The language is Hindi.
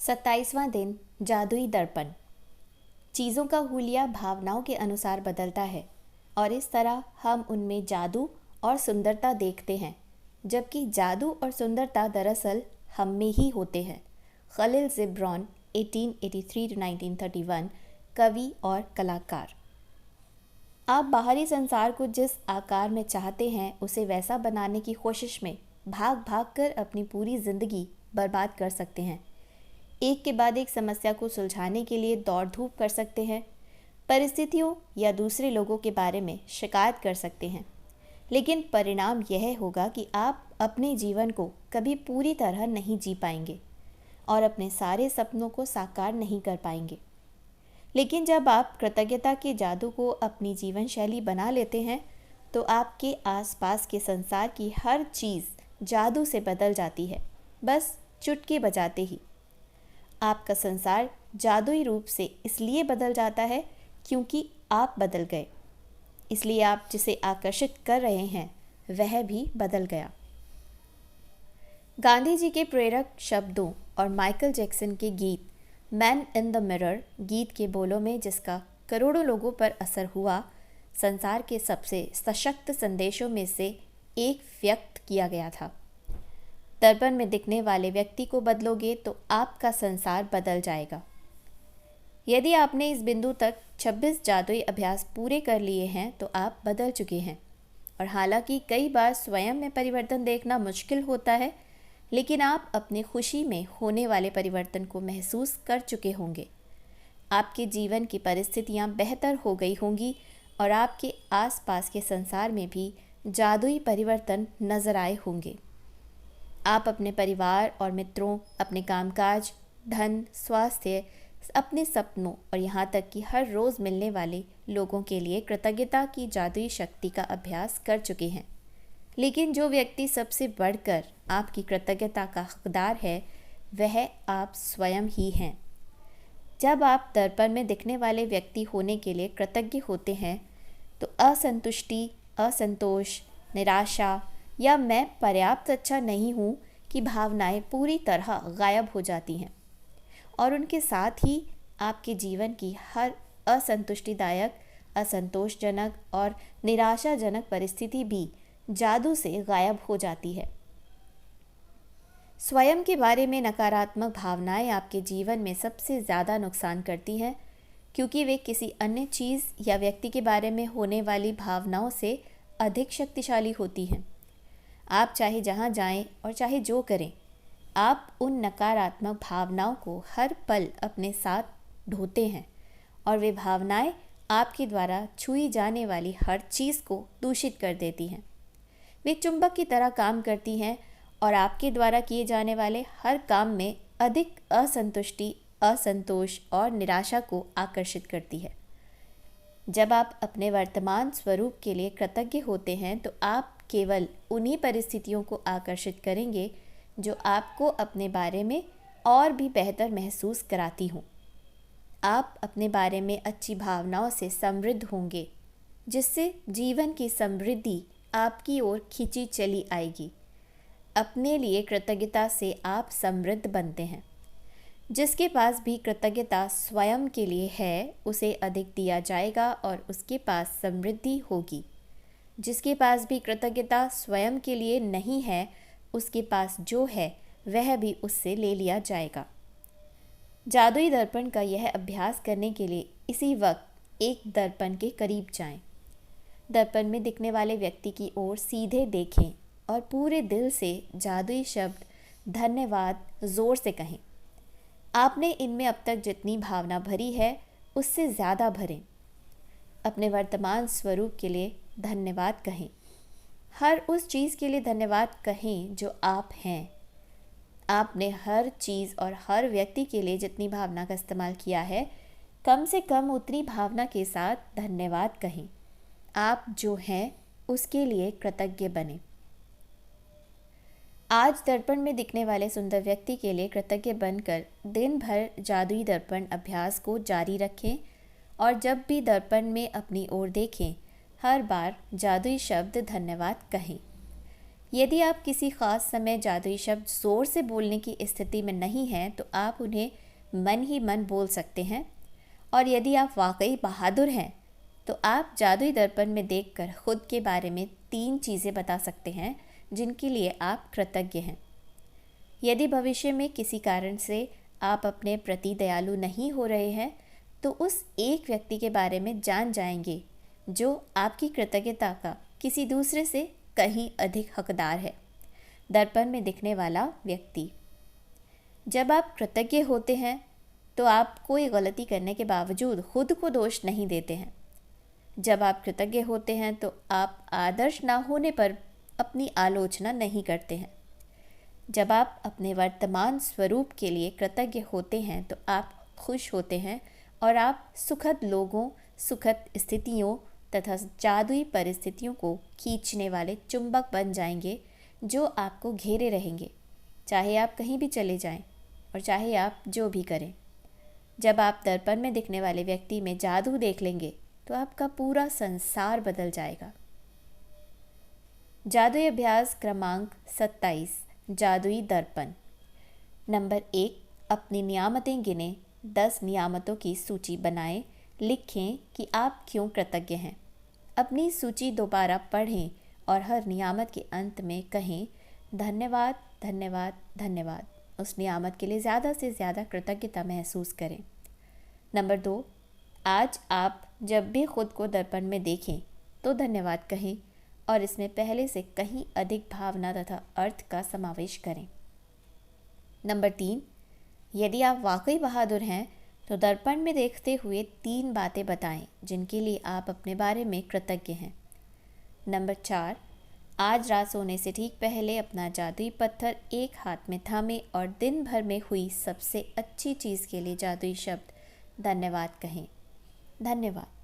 27वां दिन जादुई दर्पण। चीज़ों का हुलिया भावनाओं के अनुसार बदलता है और इस तरह हम उनमें जादू और सुंदरता देखते हैं, जबकि जादू और सुंदरता दरअसल हम में ही होते हैं। खलील जिब्रान 1883-1931 कवि और कलाकार। आप बाहरी संसार को जिस आकार में चाहते हैं उसे वैसा बनाने की कोशिश में भाग भाग कर अपनी पूरी ज़िंदगी बर्बाद कर सकते हैं। एक के बाद एक समस्या को सुलझाने के लिए दौड़ धूप कर सकते हैं, परिस्थितियों या दूसरे लोगों के बारे में शिकायत कर सकते हैं, लेकिन परिणाम यह होगा कि आप अपने जीवन को कभी पूरी तरह नहीं जी पाएंगे और अपने सारे सपनों को साकार नहीं कर पाएंगे। लेकिन जब आप कृतज्ञता के जादू को अपनी जीवन शैली बना लेते हैं तो आपके आसपास के संसार की हर चीज़ जादू से बदल जाती है, बस चुटकी बजाते ही। आपका संसार जादुई रूप से इसलिए बदल जाता है क्योंकि आप बदल गए, इसलिए आप जिसे आकर्षित कर रहे हैं वह भी बदल गया। गांधी जी के प्रेरक शब्दों और माइकल जैक्सन के गीत मैन इन द मिरर गीत के बोलों में जिसका करोड़ों लोगों पर असर हुआ, संसार के सबसे सशक्त संदेशों में से एक व्यक्त किया गया था। दर्पण में दिखने वाले व्यक्ति को बदलोगे तो आपका संसार बदल जाएगा। यदि आपने इस बिंदु तक 26 जादुई अभ्यास पूरे कर लिए हैं तो आप बदल चुके हैं। और हालांकि कई बार स्वयं में परिवर्तन देखना मुश्किल होता है, लेकिन आप अपनी खुशी में होने वाले परिवर्तन को महसूस कर चुके होंगे। आपके जीवन की परिस्थितियां बेहतर हो गई होंगी और आपके आसपास के संसार में भी जादुई परिवर्तन नजर आए होंगे। आप अपने परिवार और मित्रों, अपने कामकाज, धन, स्वास्थ्य, अपने सपनों और यहाँ तक कि हर रोज़ मिलने वाले लोगों के लिए कृतज्ञता की जादुई शक्ति का अभ्यास कर चुके हैं। लेकिन जो व्यक्ति सबसे बढ़कर आपकी कृतज्ञता का हकदार है वह आप स्वयं ही हैं। जब आप दर्पण में दिखने वाले व्यक्ति होने के लिए कृतज्ञ होते हैं तो असंतुष्टि, असंतोष, निराशा या मैं पर्याप्त अच्छा नहीं हूँ की भावनाएं पूरी तरह गायब हो जाती हैं और उनके साथ ही आपके जीवन की हर असंतुष्टिदायक, असंतोषजनक और निराशाजनक परिस्थिति भी जादू से गायब हो जाती है। स्वयं के बारे में नकारात्मक भावनाएं आपके जीवन में सबसे ज़्यादा नुकसान करती हैं क्योंकि वे किसी अन्य चीज़ या व्यक्ति के बारे में होने वाली भावनाओं से अधिक शक्तिशाली होती हैं। आप चाहे जहाँ जाएं और चाहे जो करें, आप उन नकारात्मक भावनाओं को हर पल अपने साथ ढोते हैं और वे भावनाएं आपके द्वारा छुई जाने वाली हर चीज़ को दूषित कर देती हैं। वे चुंबक की तरह काम करती हैं और आपके द्वारा किए जाने वाले हर काम में अधिक असंतुष्टि, असंतोष और निराशा को आकर्षित करती है। जब आप अपने वर्तमान स्वरूप के लिए कृतज्ञ होते हैं तो आप केवल उन्हीं परिस्थितियों को आकर्षित करेंगे जो आपको अपने बारे में और भी बेहतर महसूस कराती हों। आप अपने बारे में अच्छी भावनाओं से समृद्ध होंगे, जिससे जीवन की समृद्धि आपकी ओर खींची चली आएगी। अपने लिए कृतज्ञता से आप समृद्ध बनते हैं। जिसके पास भी कृतज्ञता स्वयं के लिए है उसे अधिक दिया जाएगा और उसके पास समृद्धि होगी। जिसके पास भी कृतज्ञता स्वयं के लिए नहीं है उसके पास जो है वह भी उससे ले लिया जाएगा। जादुई दर्पण का यह अभ्यास करने के लिए इसी वक्त एक दर्पण के करीब जाएं। दर्पण में दिखने वाले व्यक्ति की ओर सीधे देखें और पूरे दिल से जादुई शब्द धन्यवाद जोर से कहें। आपने इनमें अब तक जितनी भावना भरी है उससे ज़्यादा भरें। अपने वर्तमान स्वरूप के लिए धन्यवाद कहें। हर उस चीज़ के लिए धन्यवाद कहें जो आप हैं। आपने हर चीज़ और हर व्यक्ति के लिए जितनी भावना का इस्तेमाल किया है, कम से कम उतनी भावना के साथ धन्यवाद कहें। आप जो हैं उसके लिए कृतज्ञ बने। आज दर्पण में दिखने वाले सुंदर व्यक्ति के लिए कृतज्ञ बनकर दिन भर जादुई दर्पण अभ्यास को जारी रखें और जब भी दर्पण में अपनी ओर देखें, हर बार जादुई शब्द धन्यवाद कहें। यदि आप किसी ख़ास समय जादुई शब्द ज़ोर से बोलने की स्थिति में नहीं हैं तो आप उन्हें मन ही मन बोल सकते हैं। और यदि आप वाकई बहादुर हैं तो आप जादुई दर्पण में देखकर खुद के बारे में 3 चीज़ें बता सकते हैं जिनके लिए आप कृतज्ञ हैं। यदि भविष्य में किसी कारण से आप अपने प्रति दयालु नहीं हो रहे हैं तो उस एक व्यक्ति के बारे में जान जाएंगे जो आपकी कृतज्ञता का किसी दूसरे से कहीं अधिक हकदार है। दर्पण में दिखने वाला व्यक्ति। जब आप कृतज्ञ होते हैं तो आप कोई गलती करने के बावजूद खुद को दोष नहीं देते हैं। जब आप कृतज्ञ होते हैं तो आप आदर्श ना होने पर अपनी आलोचना नहीं करते हैं। जब आप अपने वर्तमान स्वरूप के लिए कृतज्ञ होते हैं तो आप खुश होते हैं और आप सुखद लोगों, सुखद स्थितियों तथा जादुई परिस्थितियों को खींचने वाले चुंबक बन जाएंगे जो आपको घेरे रहेंगे, चाहे आप कहीं भी चले जाएं और चाहे आप जो भी करें। जब आप दर्पण में दिखने वाले व्यक्ति में जादू देख लेंगे तो आपका पूरा संसार बदल जाएगा। जादुई अभ्यास क्रमांक 27, जादुई दर्पण। नंबर 1, अपनी नियामतें गिनें। 10 नियामतों की सूची बनाएं। लिखें कि आप क्यों कृतज्ञ हैं। अपनी सूची दोबारा पढ़ें और हर नियामत के अंत में कहें धन्यवाद, धन्यवाद, धन्यवाद। उस नियामत के लिए ज़्यादा से ज़्यादा कृतज्ञता महसूस करें। नंबर 2, आज आप जब भी खुद को दर्पण में देखें तो धन्यवाद कहें और इसमें पहले से कहीं अधिक भावना तथा अर्थ का समावेश करें। नंबर 3, यदि आप वाकई बहादुर हैं तो दर्पण में देखते हुए 3 बातें बताएं जिनके लिए आप अपने बारे में कृतज्ञ हैं। नंबर 4, आज रात सोने से ठीक पहले अपना जादुई पत्थर एक हाथ में थामें और दिन भर में हुई सबसे अच्छी चीज़ के लिए जादुई शब्द धन्यवाद कहें। धन्यवाद।